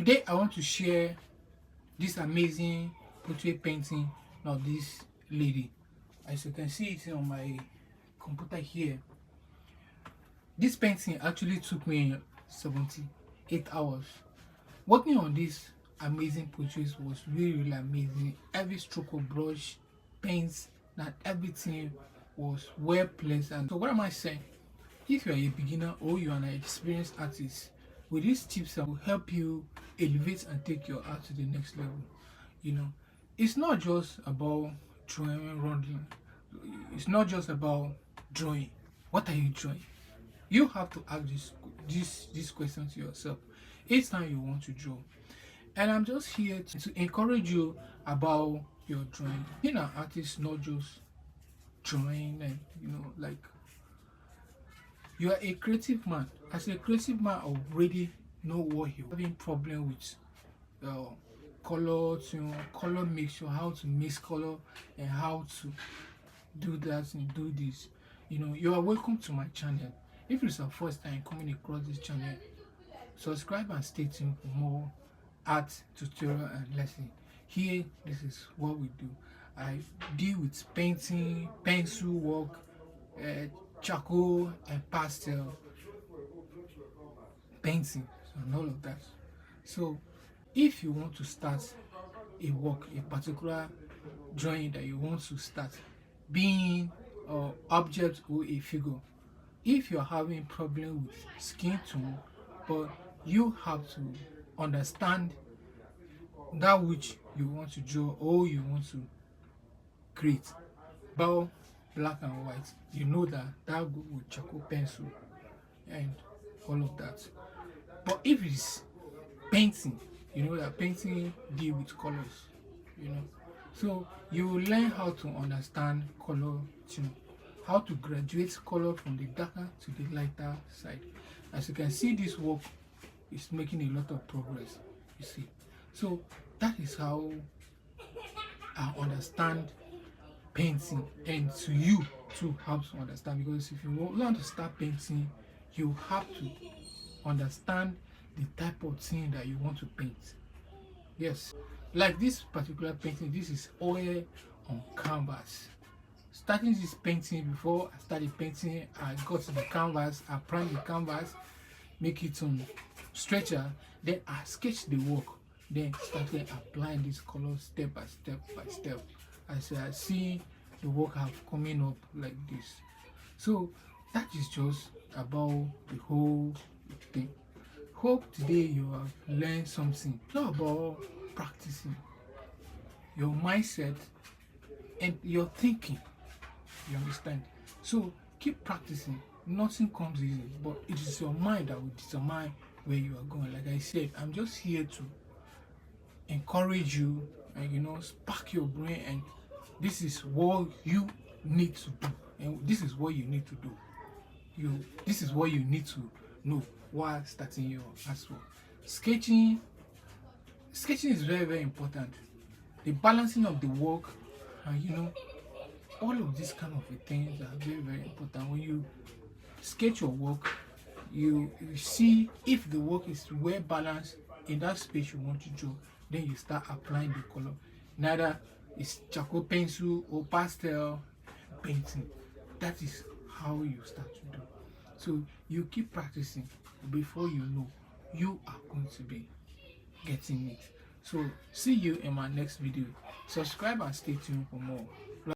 Today I want to share this amazing portrait painting of this lady. As you can see it on my computer here, this painting actually took me 78 hours. Working on this amazing portrait was really amazing. Every stroke of brush, paints, and everything was well placed. And so what am I saying? If you are a beginner or you are an experienced artist, with these tips I will help you elevate and take your art to the next level. You know, it's not just about drawing rondling. It's not just about drawing. What are you drawing? You have to ask this question to yourself each time you want to draw. And I'm just here to encourage you about your drawing. Being an artist, not just drawing and like you are a creative man. As a creative man, I already know what you're having problem with colors, color mixture, how to mix color and how to do that and do this. You are welcome to my channel. If it's your first time coming across this channel, subscribe and stay tuned for more art tutorial and lesson. Here, this is what we do. I deal with painting, pencil work, charcoal and pastel painting and all of that. So if you want to start a work, a particular drawing that you want to start, being an object or a figure, if you're having problem with skin tone, but you have to understand that which you want to draw or you want to create, both black and white, you know that go with charcoal pencil and all of that. But if it's painting, you know that painting deal with colors, so you will learn how to understand color tune, how to graduate color from the darker to the lighter side. As you can see, this work is making a lot of progress, you see. So that is how I understand painting, and to you too have to understand, because if you want to start painting, you have to understand the type of thing that you want to paint. Yes, like this particular painting, this is oil on canvas. Starting this painting, before I started painting, I got the canvas, I primed the canvas, make it on stretcher, then I sketched the work, then started applying this color step by step by step. As I see the work have coming up like this. So that is just about the whole thing. Hope today you have learned something. It's not about practicing your mindset and your thinking. You understand? So keep practicing. Nothing comes easy, but it is your mind that will determine where you are going. Like I said, I'm just here to encourage you and spark your brain, and this is what you need to do, and this is what you need to do. This is what you need to know while starting your artwork. Sketching is very important. The balancing of the work and all of these kind of things are very important. When you sketch your work, you see if the work is well balanced in that space you want to draw, then you start applying the color. Neither it's charcoal pencil or pastel painting. That is how you start to do. So you keep practicing. Before you know, you are going to be getting it. So see you in my next video. Subscribe and stay tuned for more.